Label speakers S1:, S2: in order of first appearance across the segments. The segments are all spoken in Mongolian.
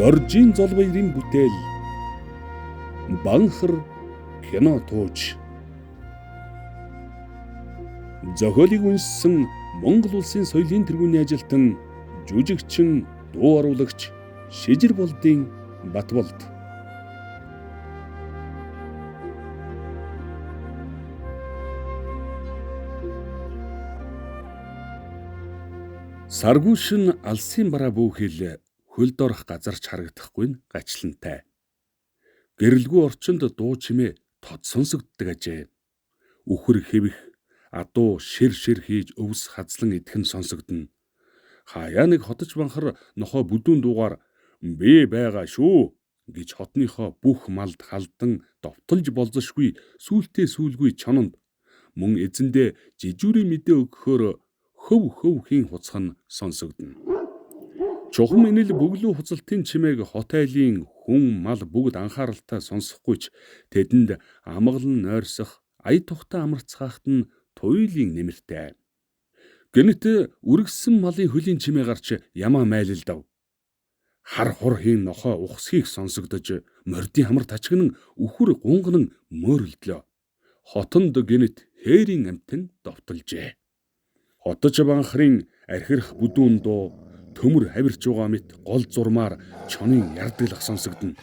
S1: Доржийн зол баярын бүтээл Банхар кино тууч зохиолыг үнэлсэн Монгол улсын соёлын тэргүүний ажилтан жүжигчин дуу оруулагч Шижир болдын Батболд. Саргуушин алсын бараа бүхэл хөлд орох газарч харагдахгүй нь гачлантай. Гэрэлгүй орчинд дуу чимээ тод сонсогддог ажээ. Үхэр хэвэх, адуу шир хийж өвс хазлан идэхэн сонсогдно. Хаяа нэг хотож банхар нохоо бүдүүн дуугаар "Би байгаа шүү" гэж хотныхоо бүх малд халдан довтолж болзошгүй сүултээ сүүлгүй чононд мөн эзэндээ жижүүрийн мэдээ өгөхөөр хөв хийн хуцах нь сонсогдно. Чухам инэл бөглөө хуцалтын чимээг хот айлын хүн мал бүгд анхааралтай сонсохгүй ч тэдэнд амгалан нойрсох ая тухтай амарцгаахт нь туйлын нэмэртэй. Гэнэт үргэссэн малын хөлийн чимээ гарч ямаа майлалдав. Хар хур хийн нохоо ухсхийг сонсогдож мордын хамар тачигнан үхэр гунганан мөөрөлдлөө. Хотонд гэнэт хээрийн амтэн довтолжээ. Хотож банхрын архирах бүдүүн дуу төмөр хавирч байгаа мэт гол зурмаар чонын ярдгалах сонсогдно.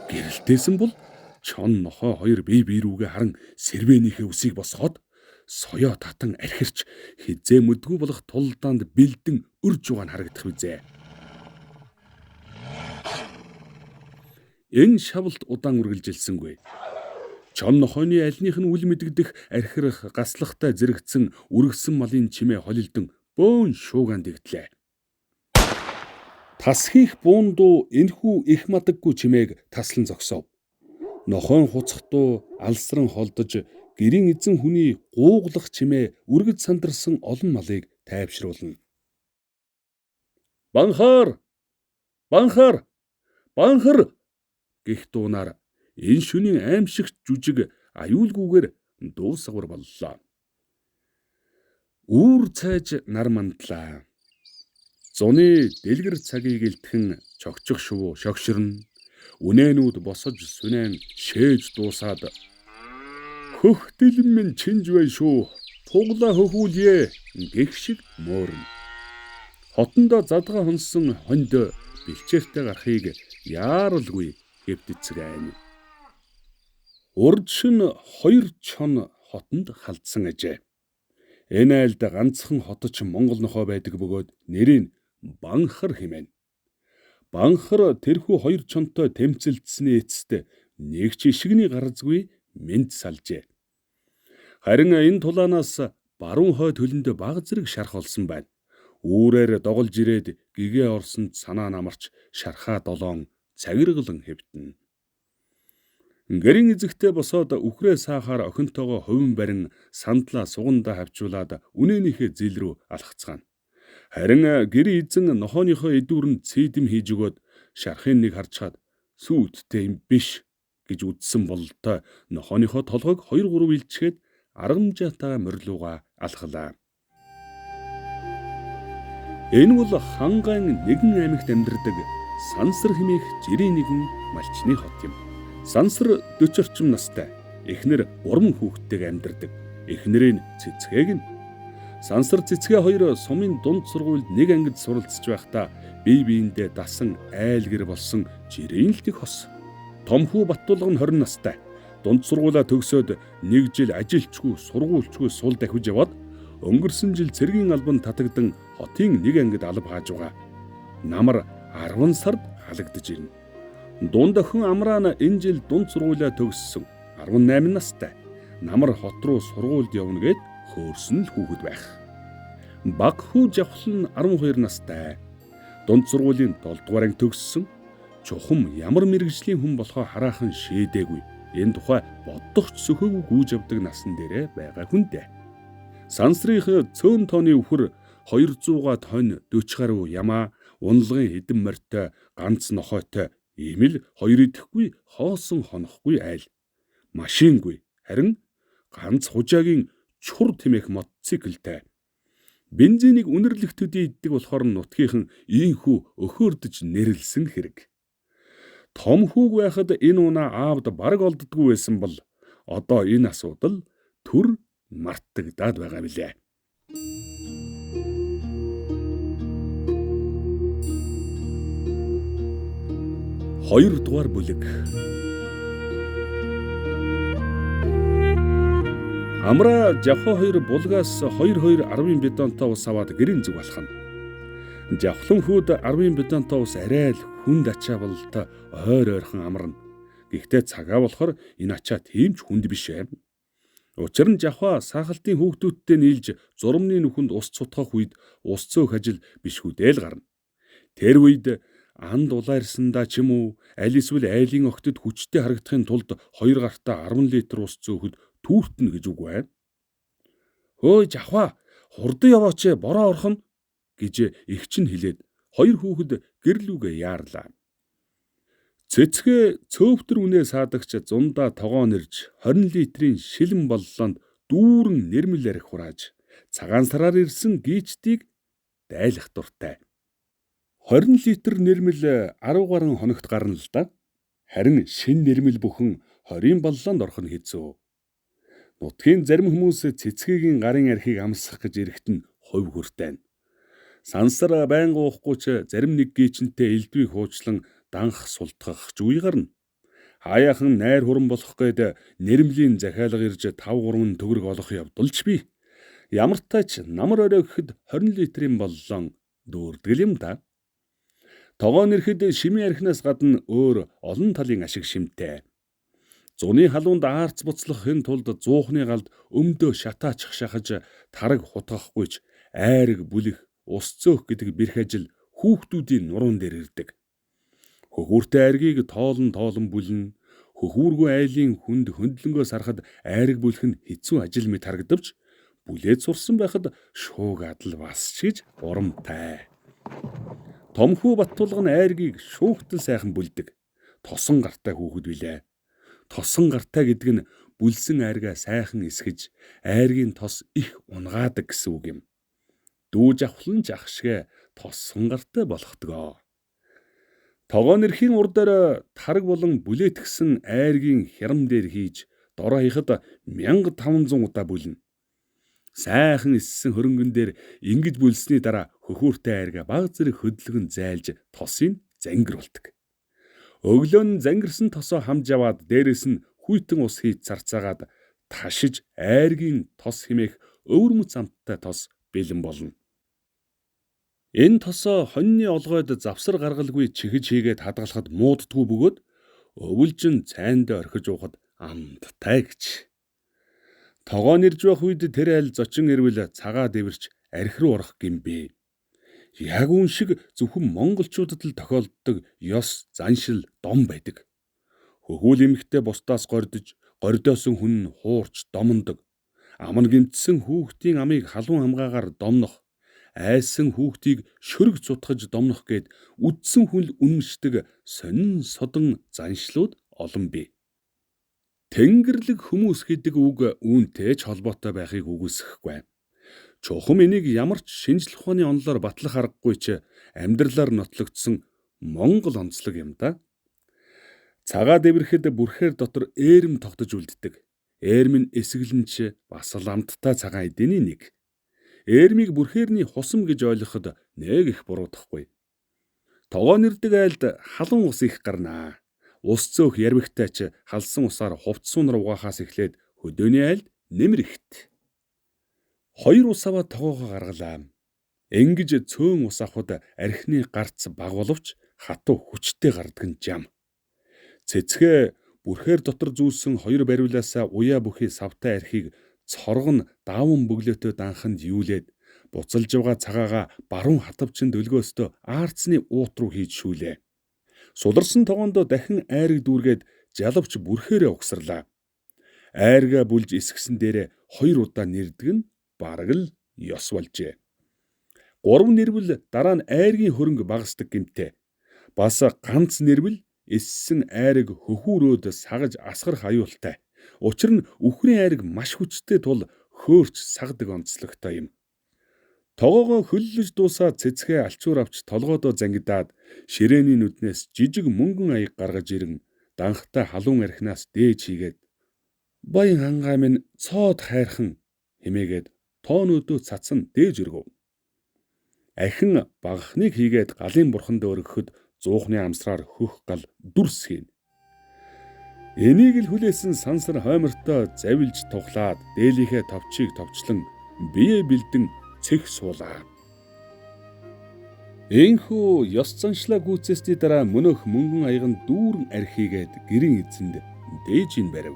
S1: Гэрэлтээсэн бол чон нохоо хоёр бие рүүгээ харан сэрвэнийхээ үсийг босгоод соёо татан архирч хизээ мэдгүй болох тулдаанд бэлдэн өрж байгаа нь харагдах үзээ. Энэ шавлт удаан үргэлжилсэнгүй. Чон нохойны альных нь үл мэдэгдэх архирах гаслахтай зэрэгцэн үргэсэн малын чимээ холилдон бөөн шуугаан дэгтлээ. Тас хийх буун дуу энэхүү их мадаггүй чимээг таслан зогсов. Нохойн хуцах дуу алсран холдож гэрийн эзэн хүний гууглах чимээ үргэж сандарсан олон малыг тайвшруулна. Банхар! Банхар! Банхар! Гэх дуунаар энэ шөнийн аимшигт жүжиг аюулгүйгээр дуусгавар боллоо. Үүр цайж нар мандлаа. Зуны дэлгэр цагийг илтгэн чогчих шувуу шогширн. Үнээнүүд босож сүнэн шээж дуусаад "Хөх дэлэн минь чинж бай шүү. Туглаа хөхүүлье" гэх шиг мөөрн. Хотондоо задгаа хонсон хонд бэлчээртэй гарахыг яаралгүй хэвдэцгэн. Урдшин 2 чон хотонд халдсан ажээ. Энэ айлд ганцхан хоточ Монгол нохой байдаг бөгөөд нэрийг Банхар хэмээн. Банхар тэрхүү 2 чонтой тэмцэлдсэний эцэст нэг ч ишигний гаразгүй мэд салжээ. Харин энэ тулаанаас баруун хойд хөлөнд баг зэрэг шарх олсон байна. Үүрээр доголж ирээд гэгээ орсонд санаа намарч шархаа долоон цагиргалан хэвтэн. Гэрийн эзэгтэй босоод үхрээ саахаар охинтойгоо хувин барин сандлаа сугандаа хавчуулаад үнээнийхээ зил рүү алхацгаана. Харин гэрийн эзэн нохооныхоо эдүүрэнд цээдэм хийж өгөөд шархын нэг харчаад "Сүйдтэй юм биш" гэж үдсэн бололтой нохооныхоо толгойг 2-3 илчгээд аргамжаатаа морилууга алхалаа. Энэ бол хангайн нэгэн аймагт амьдардаг Сансар хэмээх жирийн нэгэн малчны хот юм. Сансар 40 орчим настай. Эхнэр 3 хүүхэдтэйг амьдардаг. Эхнэрийн цэцгээг нь. Сансар цэцгээ хоёр сумын дунд сургуульд нэг ангид суралцж байхдаа бие биендээ дасан айлгэр болсон жирийн л тэг хос. Том хүү Баттулга нь 20 настай. Дунд сургуулаа төгсөөд 1 жил ажилчгүй сургуульчгүй сул дахиж яваад өнгөрсөн жил цэргийн албан татагдан хотын нэг ангид алба хааж байгаа. Намар 10 сард халагдж ирнэ. Дунд охин Амраана энэ жил дунд сургуулаа төгссөн 18 настай. Намар хот руу сургуульд явна гэд хөөрсөн л хүүхэд байх. Баг хүү Жавхал нь 12 настай. Дунд сургуулийн 7 дугаар анги төгссөн. Чухам ямар мэрэгжлийн хүн болохоо хараахан шийдээгүй. Энэ тухай боддогч сөхөөгүй гүйж авдаг насан дээрээ байгаа хүн дээ. Сансрынх цөөн тооны үхэр 200-га тонн 40 гаруй ямаа, унлагын хэдэн морьтой, ганц нохойтой, ийм л 2 идэхгүй хоосон хонохгүй айл. Машингүй, харин ганц хужаагийн чур тэмэх мотоциклтэй. Бензинийг үнэрлэх төдий иддэг болохоор нутгийнхан ийхүү өхөөрдөж нэрлсэн хэрэг. Том хүүг байхад энэ унаа аавд бараг олддгүй байсан бол одоо энэ асуудал түр мартагдаад байгаа билээ. 2 дугаар бүлэг. Амра Жавха хоёр булгаас 2 бетонтой ус аваад гэрийн зүг алхана. Жавхлан хүүд 10 бетонтой ус арай л хүнд ачаа бололтой ойрхон амарна. Гэхдээ цагаа болохоор энэ ачаа тийм ч хүнд биш ээ. Учир нь Жавха сахалтын хүүхдүүдтэй нийлж зурмны нүхэнд ус цутгах үед ус цөөх ажил биш хүдэл гарна. Тэр үед анд улаарсандаа ч юм уу аль эсвэл айлын огтд хүчтэй харагдахын тулд 2 гартаа 10 литр ус цөөхөд түүртнэ гэж үг бай. Хөөе Жавха, хурдан яваач бороо орхон гэж эгч нь хэлээд 2 хүүхэд гэрлүүгээ яарлаа. Цэцгээ цөөвтөр үнээ саадагч зундаа тогоон ирж 20 литрийн шилэн боллоонд дүүрэн нэрмэл арх хурааж цагаан сараар ирсэн гийчдийг дайлах дуртай. 20 литр нэрмэл 10 гаруй хоногт гарна л да. Харин шин нэрмэл бүхэн 20 боллоонд орох нь хэцүү. Нутгийн зарим хүмүүс цэцгийн гарын архийг амсах гэж ирэхэд нь хувь хүртэн. Сансар байнга уухгүй ч зарим нэг гийчнтэй элдвийг хуучлан данх султгах ч үе гарна. Хаяахан найр хуран болох гээд нэрмлийн захиалга ирж 5-3 төгрөг олох явдалч би. Ямар ч тач намар орой гэхэд 20 литрийн боллон дүүрдэг юм да. Тогоон ирэхэд шимийн архинаас гадна өөр олон талын ашиг шимтэй. Зуны халуунд аарц буцлахын тулд зуухны галд өмдөө шатаач шахаж тараг хутгахгүй ч айраг бүлэх ус цөөх гэдэг бэрх ажил хүүхдүүдийн нуруунд дээр ирдэг. Хөхүүртэй айргийг тоолон бүлэн, хөхүүргүй айлын хүнд хөндлөнгөөс харахад айраг бүлэх нь хэцүү ажил мэт харагдавч бүлээд сурсан байхад шуугаад л бас чиж урамтай. Томхүү Баттулган айргийг шүүхтэл сайхан бүлдэг. Тосон гартай хүүхэд билээ. Тосон гартай гэдэг нь бүлсэн айргаа сайхан эсгэж, айргийн тос их унгаадаг гэсэн үг юм. Дүү Жавхлан ч ах шиг тосон гартай болохдгоо. Тогоон эрхийн урдаар тараг болон бүлээтгсэн айргийн хярам дээр хийж дороо хийхэд 1500 удаа бүлнэ. Сайхан эссэн хөрөнгөн дээр ингэж бүлсний дараа хөхүүртэй айргаа баг зэрэг хөдөлгөн зайлж тосыг зангируулдаг. Өглөө нь зангирсан тосоо хамж аваад дээрэс нь хүйтэн ус хийж царцаагаад ташиж айргийн тос хэмээх өвөрмөц амттай тос бэлэн болно. Энэ тосоо хоньны олгойд завсар гаргалгүй чихэж хийгээд хадгалахад мууддгүй бөгөөд өвөлжин цайндаа орхиж уухад амттай гэж. Тогоон ирж байх үед тэр айл зочин ирвэл цагаа дэвэрч архи руу орох гимбэ. Яг үн шиг зөвхөн монголчуудад л тохиолддог ёс заншил дом байдаг. Хөхүүл эмэгтэй бусдаас гордоосон хүн нь хуурч домондог. Аман гимтсэн хүүхдийн амыг халуун хамгаагаар домнох, айсан хүүхдийг шөрөг цутгаж домнох гээд үдсэн хүн үнэмшдэг сонин содон заншлууд олон бий. Тэнгэрлэг хүмүүс гэдэг үг үүнтэй ч холбоотой байхыг үгүйсэхгүй. Чухам энийг ямар ч шинжлэх ухааны онолоор батлах аргагүй ч амьдралаар нотлогдсон Монгол онцлог юм да. Цагаа дэврэхэд бүрхээр дотор ээрэм тогтож үлддэг. Ээрэм нь эсгэлэнч бас л амттай цагаан эдэний нэг. Ээрмийг бүрхээрний хусам гэж ойлгоход нэг их буруудахгүй. Тогоон ирдэг айлд халуун ус их гарнаа. Ус цөөх ярвигтай ч халсан усаар хувцсуунар угаахаас эхлээд хөдөөний айлд нэмэр ихт. 2 ус аваад тогоогоо гаргалаа. Ингэж цөөн ус авахд архины гарц баг боловч хатуу хүчтэй гардаг нь жам. Цэцгээ бүрхээр дотор зүүсэн 2 бариулаасаа уяа бүхий савтай архийг цоргон даван бөглөөтөө данханд юулээд буцалж байгаа цагаагаа баруун хатавчин дөлгөөстөө аарцны уут руу хийж шүүлээ. Суларсан тогоондоо дахин айрыг дүүргээд жалавч бүрхээрээ угсарлаа. Айргаа бүлж эсгсэн дээрээ 2 удаа нэрдэг нь бараг л ёс болжээ. 3 нэрвэл дараа нь айргийн хөрөнгө багасдаг гэмтээ. Бас ганц нэрвэл эссэн айрыг хөхүүрөөд сагаж асгарах аюултай. Учир нь үхрийн айрыг маш хүчтэй тул хөөрч сагдаг онцлогтой юм. Тогоогоо хөллөж дуусаад цэцгээ алчуур авч толгоодоо зангидаад ширээний нүднээс жижиг мөнгөн аяг гаргаж ирэн данхтай халуун архинаас дээж хийгээд баян хангаа минь цоод хайрхан хэмээгээд тоонуудөө цацсан дээж өргөв. Ахин багахныг хийгээд галын бурхан дээр өргөхөд зуухны амсраар хөх гал дүрс хийн. Энийг л хүлээсэн сансар хоймортой завилж тухлаад дээлийнхээ товчийг товчлон бие бэлдэн цэх суулаа. Энхүү ёс заншлаа гүйцээсний дараа мөнөх мөнгөн аяган дүүрэн архигээд гэрийн эзэнд дээжийн барив.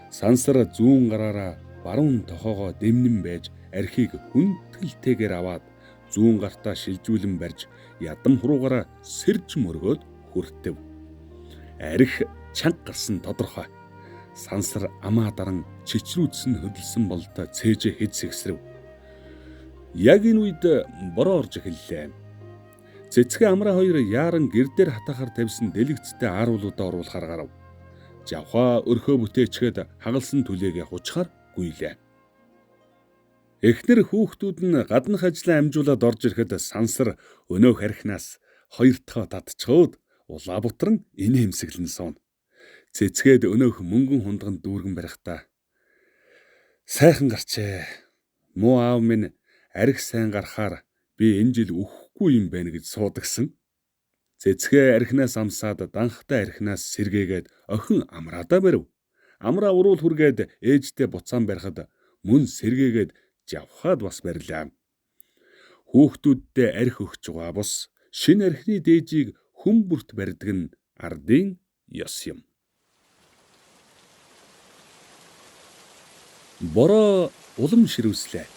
S1: Сансар зүүн гараараа баруун тохоогоо дэмнэн байж архийг хүндгэлтэйгээр аваад зүүн гартаа шилжүүлэн барьж ядам хуруугаараа сэрж мөргөөд хүртэв. Арх чанга гарсан тодорхой. Сансар амаа даран чичрүүдсэн хөдөлсөн бололтой цээжээ хэд сэгсрэв. Яг энэ үед бороо орж эхэллээ. Цэцгээ амраа хоёр яаран гэр дээр хатахаар тавьсан дэлгэцтэй ааруулуудаа оруулахаар гарав. Жавхаа өрхөө бүтээчгээд хагалсан түлээгээ хучхаар гүйлээ. Эхнэр хүүхдүүд нь гаднах ажлаа амжуулаад орж ирэхэд сансар өнөөх архинаас хоёр дахь татчиход улаа бутран инээмсэглэн суун. Цэцгээд өнөөх мөнгөн хундган дүүргэн барихтаа сайхан гарчээ. Муу аав минь арх сайн гарахаар би энэ жил өхгүй юм байна гэж суудагсан. Цэцгээ архинаас амсаад данхтай архинаас сэргээгээд охин амраадаа барив. Амраа уруул хүргээд ээжтэй буцаан барихад мөн сэргээгээд жавхаад бас барилаа. Хүүхдүүддээ арх өгч байгаа бус шинэ архины дээжийг хүн бүрт барьдаг нь ардын ёс юм. Бороо улам ширүүслээ.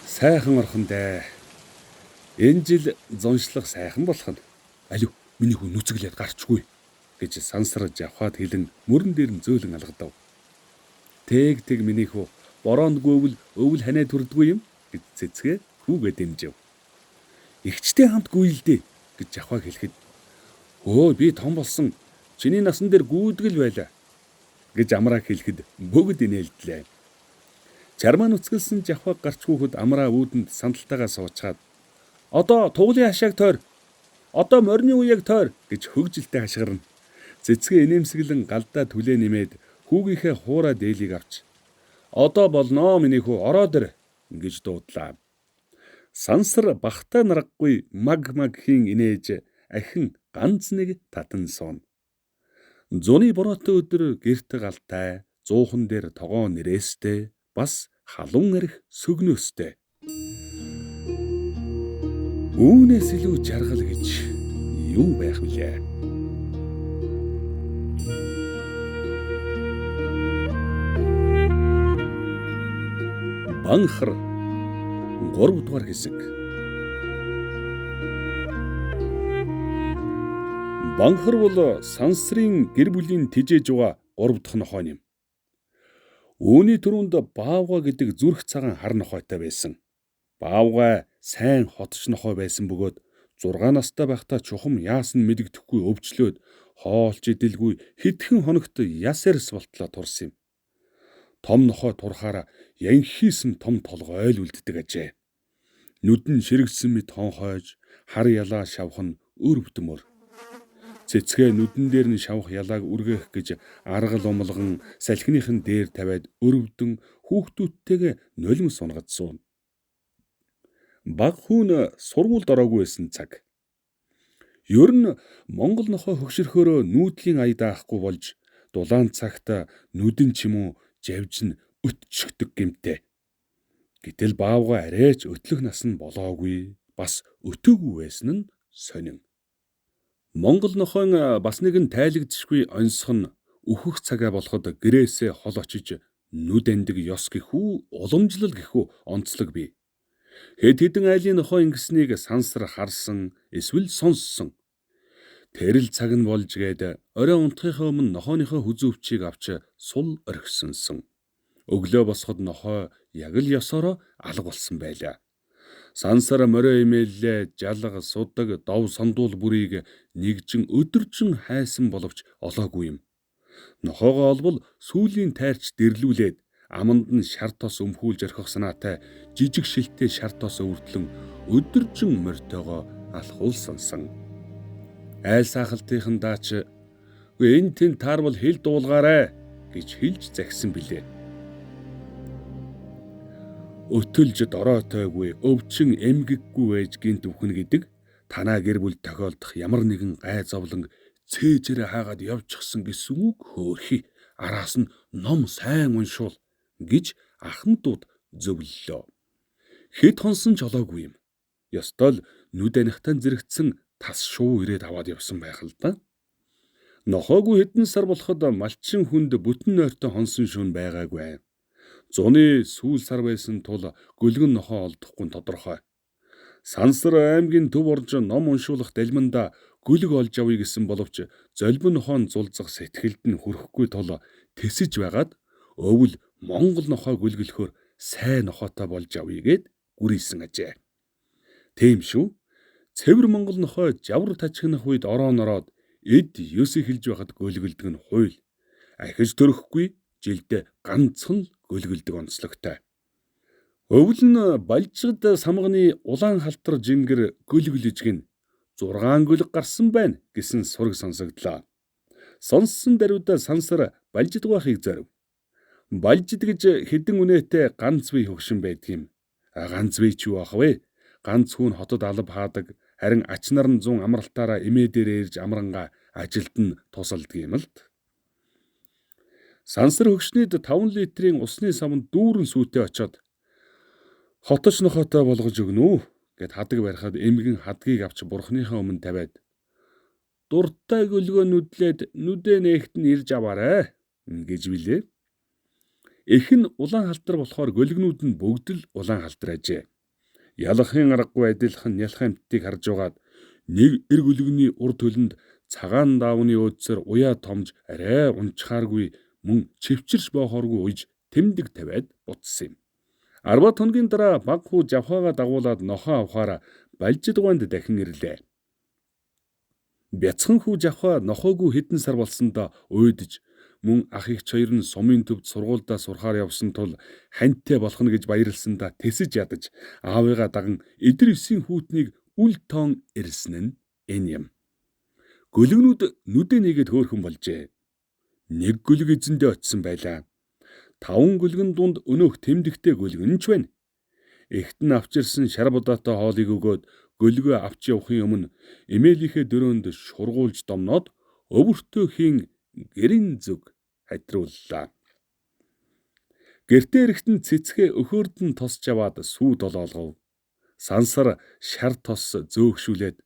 S1: Сайхан орхондоо. Энэ жил зоншлох сайхан болох нь. Алив миний хүн нүцгэлээд гарчгүй гэж сансарж авахад хэлэн мөрөн дээр нь зөөлөн алгадав. Тэг миний хүү бороонд гүйвэл өвөл ханаа төрдгөө юм гэж цэцгээ хүүгээ дэмжив. Игчтэй хамт гүйлдэ гэж авахаа хэлэхэд өө би том болсон чиний насан дээр гүйдгэл байлаа гэж амраа хэлэхэд бүгд инээлдлээ. Чармаа нүцгэлсэн жавхаг гарч хүүхэд амраа үүдэнд сандалтайгаа суучгаад одоо туглын хашааг тойр. Одоо морины үеийг тойр гэж хөгжилтэй хашгирна. Цэцгээ инээмсэглэн галдаа түлээ нэмээд хүүгийнхээ хуурай дээлийг авч одоо болноо миний хүү ороод ир гэж дуудлаа. Сансар бахтай наргагүй маг хийн инээж ахин ганц нэг татан суун. Зуны бороотой өдөр гэрт галтай, зуухан дээр тогоо нэрээстэй, бас халуун арх сөгнөөстэй. Үүнээс илүү жаргал гэж юу байх вүлээ? Банхар 3 дугаар хэсэг. Банхар бол сансрын гэр бүлийн тижээж байгаа 3 дахь нохой юм. Үүний түрүүнд Баавга гэдэг зүрх цагаан хар нохойтой байсан. Баавга сайн хотч нохой байсан бөгөөд 6 настай байхдаа чухам яасан мэдэгдэхгүй өвчлөөд хоолч идэлгүй хэдхэн хоногт ясарс болтлоо турсан юм. Том нохой турхаараа янхийсэн том толгой ойл үлддэг ажээ. Нүдэн ширэгдсэн мэт хонхойж, хар ялаа шавх нь өрөвдмөр. Цэцгээ нүдэн дээр нь шавх ялааг үргэх гэж аргал умалган салхиныхын дээр тавиад өрөвдөн хүүхдүүдтэйгээ нулимс унгад суун. Баг хүн сургуульд ороогүй байсан цаг. Ер нь Монгол нохой хөгшөрхөөрөө нүүдлийн ая даахгүй болж дулаан цагт нүдэн ч юм уу жавжин өтчгдөг гэмтэй. Гэтэл Баавга арайч өтлөх нас нь болоогүй, бас өтөөгүй байсан нь сонин. Монгол нохойн бас нэгэн тайлагдшгүй онцгой нь өөхөх цагаа болоход гэрээсээ хол очиж нүд андаг ёс гэхүү уламжлал гэхүү онцлог бий. Хэд хэдэн айлын нохой ингэснийг сансар харсан эсвэл сонссон. Тэрэл цаг нь болж гээд орой унтахынхаа өмнө нохооныхоо хүзүүвчийг авч сул орхисонсон. Өглөө босоход нохой яг л ёсороо алга болсон байлаа. Сансар морой имээллээ жалга судаг дов сандуул бүрийг нэгжин өдөржин хайсан боловч олоогүй юм. Нохоогоо олбол сүүлийн тайрч дэрлүүлээд Аманд нь шар тос өмхүүлж орхих санаатай жижиг шилтэй шар тос өвөртлөн өдөржин морьтойгоо алхуулсансан. Айл саахалтын даач "Энэ тэн таарвал хэл дуулгаарай" гэж хэлж загсан билээ. Өтөлж дороотойгүй өвчин эмгэггүй байж гинт өвхнө гэдэг танаа гэр бүл тохиолдох ямар нэгэн гай зовлон цээжээрээ хаагаад явчихсан гэсэн үг хөөрхий. Араас нь ном сайн уншуул гэж ахмадууд зөвлөлөө. Хэд хонсон ч олоогүй юм. Ёстой л нүд анихтан зэрэгцсэн тас шуу ирээд аваад явсан байх л да. Нохоогүй хэдэн сар болоход малчин хүнд бүтэн нойртой хонсон шүүн байгаагүй. Зуны сүүл сар байсан тул гөлгөн нохоо олдохгүй нь тодорхой. Сансар аймгийн төв орж ном уншуулах далманда гөлг олж авъя гэсэн боловч золбин нохоон зулзах сэтгэлд нь хүрэхгүй тул тэсэж байгаад өвөл Монгол нохой гөлгөлөхөөр сайн нохойтой болж авъя гэд гүрийсэн ажээ. Тийм шүү. Цэвэр Монгол нохой жавар тажигнах үед ороон ороод эд ёс эхэлж байхад гөлгөлдөг нь хууль. Ахиж төрөхгүй жилдээ ганцхан гөлгөлдөг онцлогтой. Өвөл нь балжид самганы улаан халтар жингэр гөлгөлж гин 6 гөлг гарсан байна гэсэн сураг сонсогдлоо. Сонссон даруйда сансар балжид байхыг зорив. Балжид гэж хэдэн үнэтэй ганц бие хөгшин байдаг юм. Ганц бие ч юу ах вэ? Ганц хүн хотод алба хаадаг, харин ач нар нь 100 амралтаараа эмээ дээр ирж амранга ажилд нь тусалдаг юм л д. Сансар хөгшнийд 5 литрийн усны савнд дүүрэн сүйтэй очоод "Хоточ нохойтой болгож өгнө үү" гэд хадаг барихад эмгэн хадгийг авч бурхныхаа өмнө тавиад "Дуртай гөлгөө нүдлээд нүдэ нээгт нь ирж аваарай" гэж билээ. Эхэн улаан халтар болохоор гөлгнүүд нь бүгд л улаан халтар ажээ. Ялахын аргагүй адилхан нялх амьтдыг харж угаад нэг эр гөлгөний ур төлөнд цагаан даавны өөдсөөр уяа томж арай унчхааргүй мөн чивчирч боохооргүй уйж тэмдэг тавиад буцсан юм. 10 хоногийн дараа баг хүү жавхаага дагуулад нохоо авахаараа балжид гуйнд дахин ирлээ. Бяцхан хүү жавхаа нохоогүй хэдэн сар болсондоо уйдж мөн ах эгч хоёр нь сумын төвд сургуульдаа сурахаар явсан тул ханьтай болох нь гэж баярлсандаа тэсэж ядаж аавыгаа даган эдэр 9 хүүтнийг үл тоон ирсэн нь энэ юм. Гөлгнүүд нүдэ нэгэд хөөрхөн болжээ. Нэг гөлг эзэндээ очисон байлаа. 5 гөлгөн дунд өнөөх тэмдэгтэй гөлгөн ч байна. Эхтэн авчирсан шар будаатай хоолыг өгөөд гөлгөө авч явахын өмнө эмээлийнхээ дөрөөнд шургуулж домноод өвөртөө хийн гэрийн зүг хадрууллаа. Гэртээ эрэхтэн цэцгээ өхөөрд нь тосч аваад сүү долоолгов. Сансар шар тос зөөгшүүлээд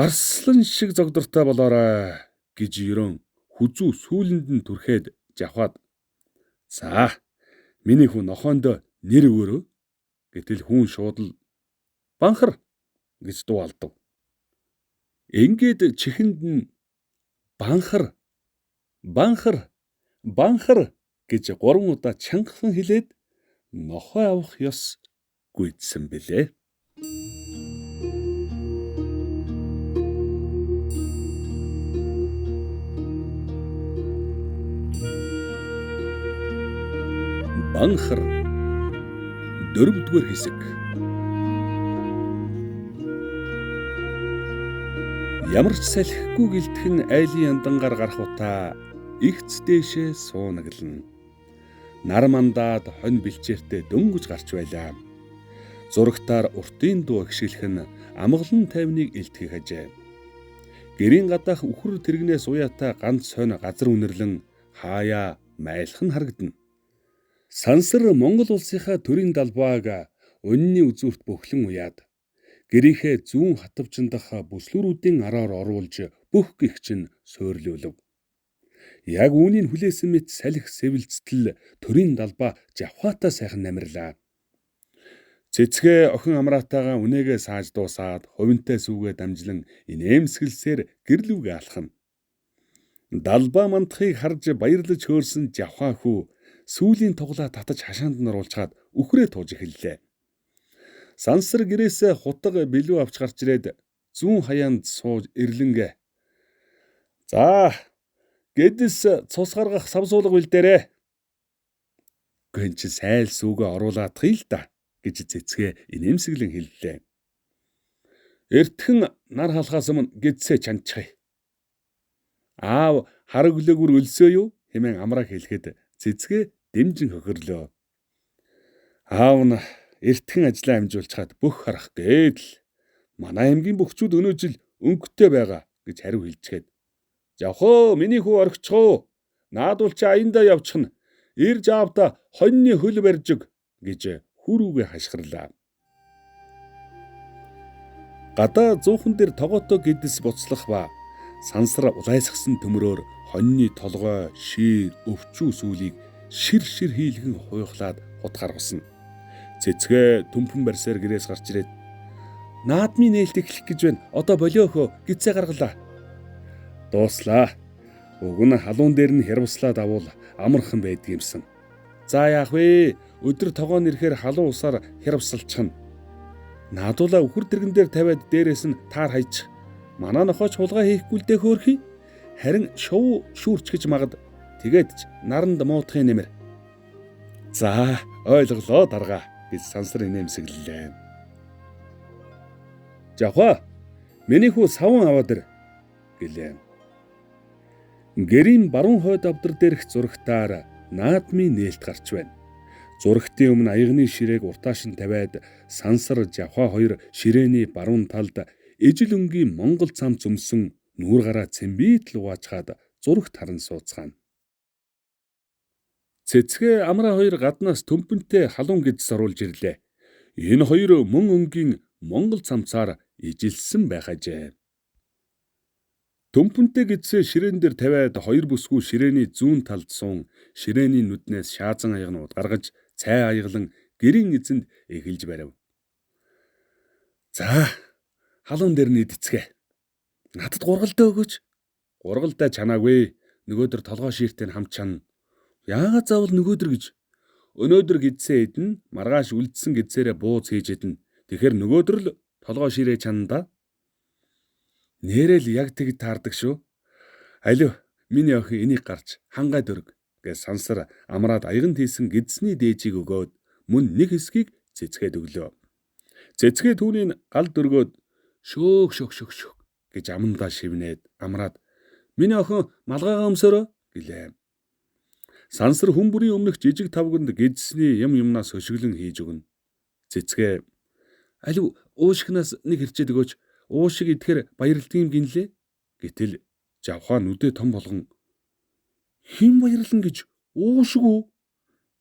S1: "Арслан шиг зогдортой болоорой" гэж ерөн хүзүү сүүлэнд нь түрхээд жавхаад "За, миний хүн нохоондоо нэр өгөөрөө" гэтэл хүн шууд л "Банхар" гэж дуу алдав. Ингээд чихэнд нь "Банхар, банхар, банхар" гэж 3 удаа чангахан хэлээд нохой авах ёс гүйцсэн билээ. Банхар 4-р хэсэг. Ямар ч салхигүй гэлтхэн айлын яндангаар гарах утаа игц дээшээ суунаглана. Нар мандаад хонь бэлчээртэй дөнгөж гарч байлаа. Зурагтаар уртын дуу агшиглах нь амгалан тайвныг илтгэх ажээ. Гэрийн гадаах үхэр тэрэгнээс уяатай ганц сонь газар үнэрлэн хаяа майлхан харагдана. Сансар Монгол улсынхаа төрийн далбааг өнний үзүүрт бөхлөн уяад гэрийнхээ зүүн хатавчиндах бүслүүрүүдийн араар оруулж бүх гихч нь суйрлуулв. Яг үүнийг хүлээсэн мэт салхи сэвэлцтэл төрийн далбаа жавхаатай сайхан намирлаа. Цэцгээ охин амраатайгаа үнээгээ сааж дуусаад хувинтай сүүгээ дамжлан инээмсэглсээр гэрлүүгээ алхам. Далбаа мандахыг харж баярлаж хөөрсөн жавхаа хүү сүүлийн туглаа татаж хашаанд нь оруулчаад үхрээ тууж эхэллээ. Сансар гэрээсээ хутга бэлүү авч гарч ирээд зүүн хаяанд сууж ирлэнгээ. "За, гэдэс цус гаргах сав суулга бэлдээрээ" Тэгэхгүй эн чи сайл сүүгээ оруулаадах л да гэж цэцгээ инээмсэглэн хэллээ. Эртхэн нар халахаас өмнө гэдсээ чанчихъя. Аав хар өглөөгөр өлсөө юу хэмээн амраа хэлэхэд цэцгээ дэмжин хөхөрлөө. Аав нь эртхэн ажлаа амжуулчаад бүх харах гээд л манай аймгийн бөхчүүд өнөө жил өнгөтэй байгаа гэж хариу хэлчихээд "Жавхөө миний хүү орхичхоо. Наадуул чи аяндаа явчихна. Ирж аавда хоньны хөл барьж өг" гэж хүрүүгээ хашгирлаа. Гадаа зуухан дээр тогоотой гэдэс буцлах ба сансар улайсгсан төмрөөр хоньны толгой, шир, өвчүү сүүлийг шир хийлгэн хуйхлаад хутгаар гусна. Цэцгээ түмхэн барьсаар гэрээс гарч ирээд "Наадмын нээлт эхлэх гэж байна. Одоо болиохоо гидсээ гаргалаа." Дууслаа. Уг нь халуун дээр нь хямслаа давуул амархан байдаг юмсан. "За яах вэ? Өдөр тогоон ирэхээр халуун усаар хямсалчихна. Наадуулаа үхэр дэргэн дээр тавиад дээрээс нь таар хайчих. Манай нохооч хулгай хийхгүй л дээ хөөрхий. Харин шоу шүүрч гэж магад. Тэгээд ч наранд муутахын нэмэр." "За, ойлголоо дарга" гэж сансар инээмсэглэлээ. "Жавха, миний хүү саван аваад ир" гэлээ. Гэрийн баруун хойд авдар дээрх зурагтаар наадмын нээлт гарч байна. Зурагтын өмнө аягны ширээг уртааш нь тавиад сансар Жавха хоёр ширээний баруун талд ижил өнгийн монгол цамц өмсөн нүүр гараа цэмбийт л угаачгаад зурагт харан сууцгаана. Цэцгээ амраа хоёр гаднаас төмпөнтэй халуун гэдс оруулж ирлээ. Энэ хоёр мөн өнгийн монгол цамцаар ижилсэн байхажээ. Төмпөнтэй гэдсээ ширээн дээр тавиад хоёр бүсгүй ширээний зүүн талд суун ширээний нүднээс шаазан аягнууд гаргаж цай аяглан гэрийн эзэнд эхэлж барив. "За, халуун дээр нь идцгээ. Надад гургалдаа өгөөч." "Гургалдаа чанаагүй. Нөгөөдөр толгой шииртэй хамт чана." "Яагаад заавал нөгөөдөр гэж? Өнөөдөр гидсээ идэн, маргааш үлдсэн гидсээрээ бууз хийж идэн. Тэгэхээр нөгөөдөр л толгой ширээ чана да." "Нэрэл яг тэг таардаг шүү. Алив миний охин энийг гарч хангаад өрг" гэж сансар амраад аяганд хийсэн гидсний дээжийг өгөөд мөн нэг хэсгийг цэцгээд өглөө. Цэцгээ түүнийг галд өргөөд шөөх гэж амандаа шивнээд амраад "Миний охин малгайгаа өмсөөрөө" гэлээ. Сансар хүн бүрийн өмнөх жижиг тавганд гидсний юмнаас хөшөглөн хийж өгнө. Цэцгээ "Алив уушигнаас нэг хэрчээд өгөөч. Уушиг идэхээр баярлдгийм гинлээ." Гэтэл Жавха нүдээ том болгон "Хэн баярлан гэж уушиг үү?"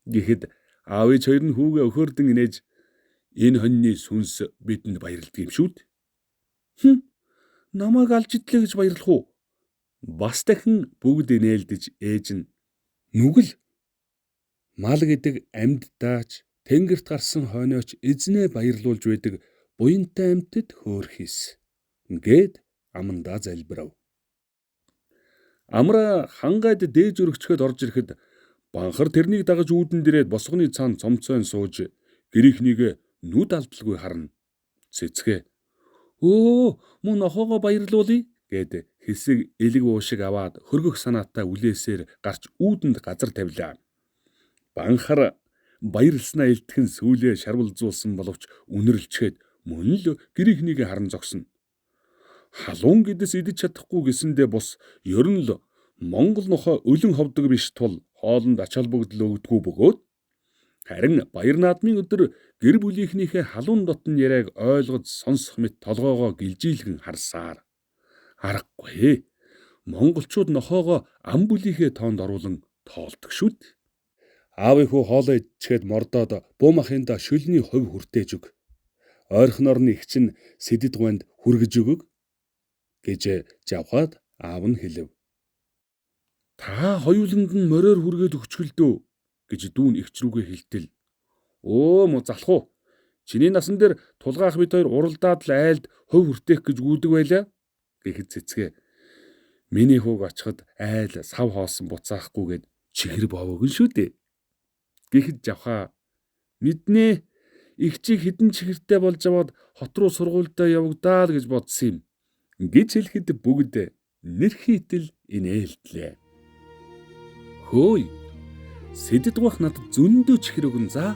S1: гэхэд аав ээж хоёр нь хүүгээ өхөөрдөн инээж "Энэ хоньны сүнс бидэнд баярлдаг юм шүү дээ." "Хм, намайг алж идлээ гэж баярлах уу?" Бас дахин бүгд инээлдэж ээж нь "Нүгэл мал гэдэг амьдтаач тэнгэрт гарсан хойнооч эзнээ баярлуулж байдаг буянтай амьтад хөөрхийс" гээд амандаа залбирав. Амраа хангайд дээж өргөчгöd орж ирэхэд банхар тэрнийг дагаж үүдэн дээрээ босгоны цаан цомцойн сууж гэрийнхнийг нүд алдалгүй харна. Цэцгээ "Өө, мөн нохоогоо баярлуулъя" гээд хэсэг элэг уушиг аваад хөргөх санаатай үлээсээр гарч үүдэнд газар тавилаа. Банхар баярлснаа илтгэн сүүлээ шарвалзуулсан боловч үнэрлчгээд мөн л гэрийнхнийг харан зогсно. Халуун гэдэс идэж чадахгүй гэсэндээ бус ер нь л Монгол нохой өлөн ховдог биш тул хоолнд ач холбогдол өгдөггүй бөгөөд харин баяр наадмын өдөр гэр бүлийнхнийхээ халуун дотн яриаг ойлгож сонсох мэт толгоогоо гэлжийлгэн харсаар аргагүй. Монголчууд нохоогоо ам бүлийнхээ тоонд оруулан тоолдог шүү дээ. Аав ихүү хоолоо идчихэд мордоод буу махында шөлний хувь хүртээж өг. Ойрхон орны их чинь сэдэд гуйнд хүргэж өгөг гэж Жавхад аав нь хэлв. "Та хоёуланд нь мориор хүргээд өгчгөлдөө" гэж дүүн эгч рүүгээ хэлтэл "Өө мо залах уу? Чиний насан дээр тулгаах бид хоёр уралдаад л айлд хувь хүртээх гэж гүйдэг байлаа" гэхэд цэцгээ "Миний хүүг очиход айл сав хоосон буцаахгүйгээд чихэр боовгон шүү дээ" гэхэд Жавха "Мэднэ. Игчийг хідэн чихэртэй болж аваад хот руу сургуультай явагдаа л гэж бодсон юм" гэж хэлэхэд бүгд нэр хийтэл инээлдлээ. Хөөе. Сэдэд гуйх надад зөндөө чихэр өгөн за.